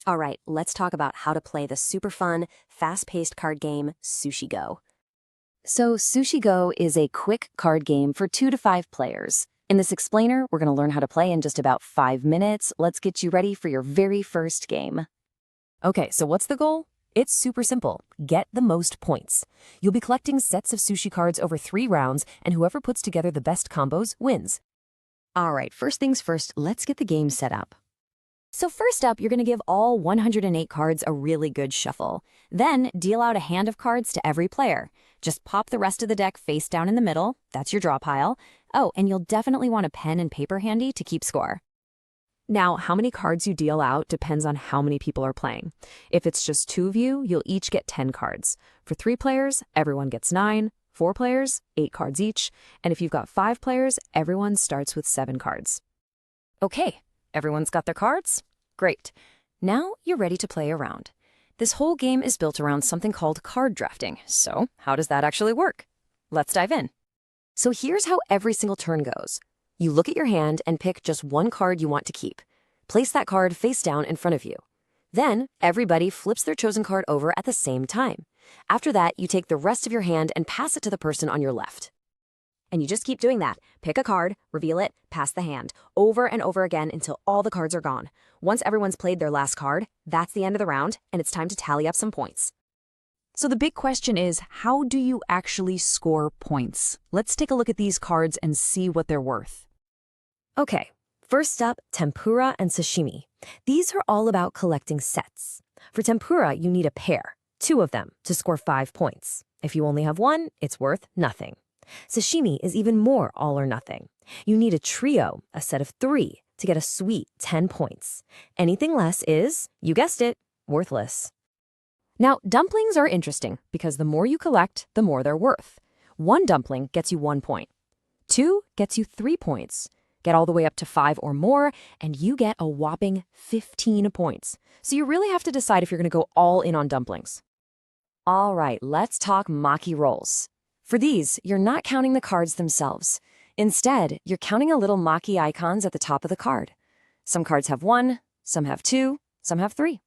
All right, let's talk about how to play the super fun, fast-paced card game Sushi Go. So Sushi Go is a quick card game for 2 to 5 players. In this explainer, we're going to learn how to play in just about 5 minutes. Let's get you ready for your very first game. Okay, so what's the goal? It's super simple. Get the most points. You'll be collecting sets of sushi cards over 3 rounds, and whoever puts together the best combos wins. All right, first things first, let's get the game set up. So first up, you're going to give all 108 cards a really good shuffle. Then deal out a hand of cards to every player. Just pop the rest of the deck face down in the middle. That's your draw pile. Oh, and you'll definitely want a pen and paper handy to keep score. Now, how many cards you deal out depends on how many people are playing. If it's just 2 of you, you'll each get 10 cards. For 3 players, everyone gets 9. 4 players, 8 cards each. And if you've got 5 players, everyone starts with 7 cards. Okay. Everyone's got their cards? Great. Now you're ready to play around. This whole game is built around something called card drafting. So how does that actually work? Let's dive in. So here's how every single turn goes. You look at your hand and pick just one card you want to keep. Place that card face down in front of you. Then everybody flips their chosen card over at the same time. After that, you take the rest of your hand and pass it to the person on your left. And you just keep doing that. Pick a card, reveal it, pass the hand, over and over again until all the cards are gone. Once everyone's played their last card, that's the end of the round, and it's time to tally up some points. So the big question is, how do you actually score points? Let's take a look at these cards and see what they're worth. Okay, first up, Tempura and Sashimi. These are all about collecting sets. For Tempura, you need a pair, 2 of them, to score 5 points. If you only have 1, it's worth nothing. Sashimi is even more all or nothing. You need a trio, a set of 3, to get a sweet 10 points. Anything less is, you guessed it, worthless. Now, dumplings are interesting because the more you collect, the more they're worth. 1 dumpling gets you 1 point. 2 gets you 3 points. Get all the way up to 5 or more, and you get a whopping 15 points. So you really have to decide if you're going to go all in on dumplings. All right, let's talk maki rolls. For these, you're not counting the cards themselves. Instead, you're counting a little maki icons at the top of the card. Some cards have 1, some have 2, some have 3.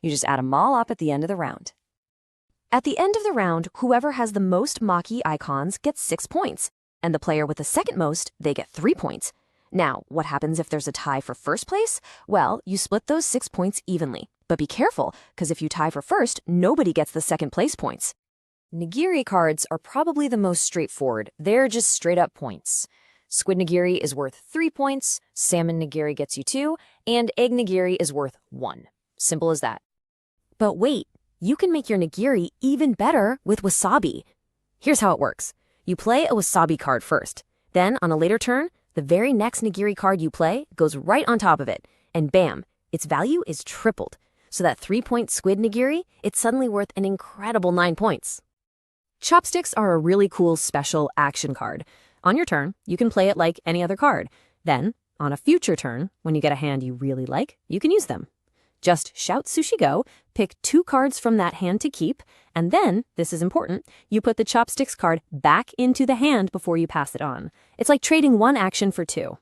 You just add them all up at the end of the round. At the end of the round, whoever has the most maki icons gets 6 points, and the player with the second most, they get 3 points. Now, what happens if there's a tie for first place? Well, you split those 6 points evenly. But be careful, because if you tie for first, nobody gets the second place points. Nigiri cards are probably the most straightforward. They're just straight up points. Squid nigiri is worth 3 points, salmon nigiri gets you 2, and egg nigiri is worth 1. Simple as that. But wait, you can make your nigiri even better with wasabi. Here's how it works. You play a wasabi card first. Then, on a later turn, the very next nigiri card you play goes right on top of it. And bam, its value is tripled. So that 3-point squid nigiri, it's suddenly worth an incredible 9 points. Chopsticks are a really cool special action card. On your turn, you can play it like any other card. Then, on a future turn, when you get a hand you really like, you can use them. Just shout Sushi Go, pick 2 cards from that hand to keep, and then, this is important, you put the chopsticks card back into the hand before you pass it on. It's like trading 1 action for 2.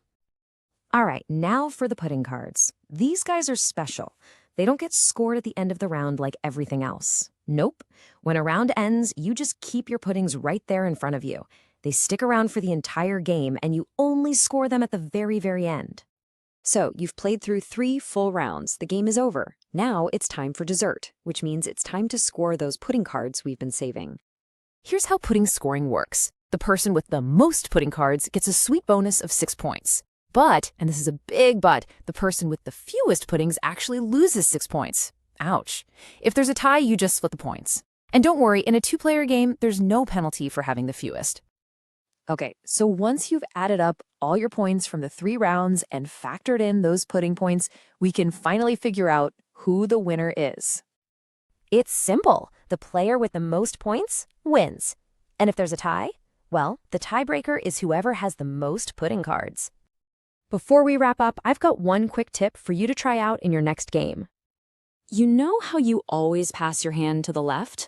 All right, now for the pudding cards. These guys are special. They don't get scored at the end of the round like everything else. Nope. When a round ends, you just keep your puddings right there in front of you. They stick around for the entire game, and you only score them at the very, very end. So, you've played through 3 full rounds. The game is over. Now it's time for dessert, which means it's time to score those pudding cards we've been saving. Here's how pudding scoring works. The person with the most pudding cards gets a sweet bonus of 6 points. But, and this is a big but, the person with the fewest puddings actually loses 6 points. Ouch. If there's a tie, you just split the points. And don't worry, in a 2-player game, there's no penalty for having the fewest. Okay, so once you've added up all your points from the 3 rounds and factored in those pudding points, we can finally figure out who the winner is. It's simple. The player with the most points wins. And if there's a tie, well, the tiebreaker is whoever has the most pudding cards. Before we wrap up, I've got one quick tip for you to try out in your next game. You know how you always pass your hand to the left?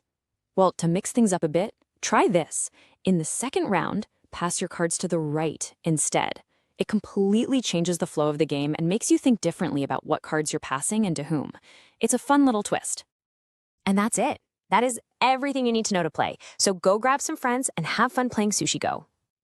Well, to mix things up a bit, try this. In the second round, pass your cards to the right instead. It completely changes the flow of the game and makes you think differently about what cards you're passing and to whom. It's a fun little twist. And that's it. That is everything you need to know to play. So go grab some friends and have fun playing Sushi Go.